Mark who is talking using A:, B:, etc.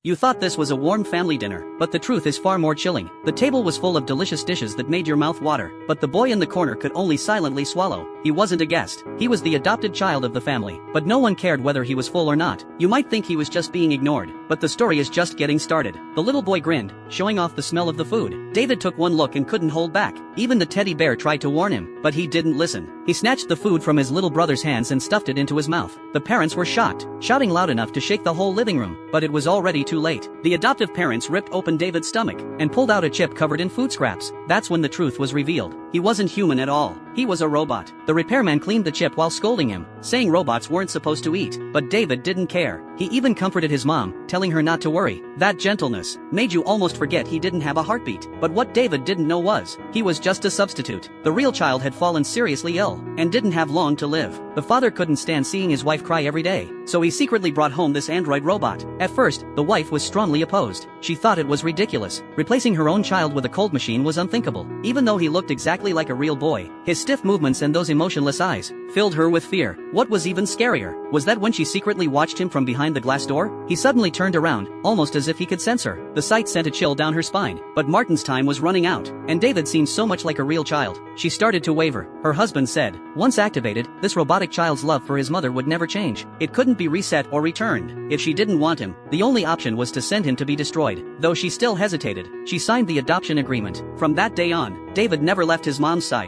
A: You thought this was a warm family dinner, but the truth is far more chilling. The table was full of delicious dishes that made your mouth water, but the boy in the corner could only silently swallow. He wasn't a guest. He was the adopted child of the family, but no one cared whether he was full or not. You might think he was just being ignored, but the story is just getting started. The little boy grinned, showing off the smell of the food. David took one look and couldn't hold back. Even the teddy bear tried to warn him, but he didn't listen. He snatched the food from his little brother's hands and stuffed it into his mouth. The parents were shocked, shouting loud enough to shake the whole living room, but it was already too late. The adoptive parents ripped open David's stomach and pulled out a chip covered in food scraps. That's when the truth was revealed. He wasn't human at all. He was a robot. The repairman cleaned the chip while scolding him, saying robots weren't supposed to eat, but David didn't care. He even comforted his mom, telling her not to worry. That gentleness made you almost forget he didn't have a heartbeat. But what David didn't know was, he was just a substitute. The real child had fallen seriously ill and didn't have long to live. The father couldn't stand seeing his wife cry every day, so he secretly brought home this android robot. At first, the wife was strongly opposed. She thought it was ridiculous. Replacing her own child with a cold machine was unthinkable. Even though he looked exactly like a real boy, his stiff movements and those emotionless eyes filled her with fear. What was even scarier was that when she secretly watched him from behind the glass door, he suddenly turned around, almost as if he could sense her. The sight sent a chill down her spine, but Martin's time was running out, and David seemed so much like a real child. She started to waver. Her husband said, once activated, this robotic child's love for his mother would never change. It couldn't be reset or returned. If she didn't want him, the only option was to send him to be destroyed. Though she still hesitated, she signed the adoption agreement. From that day on, David never left his mom's side.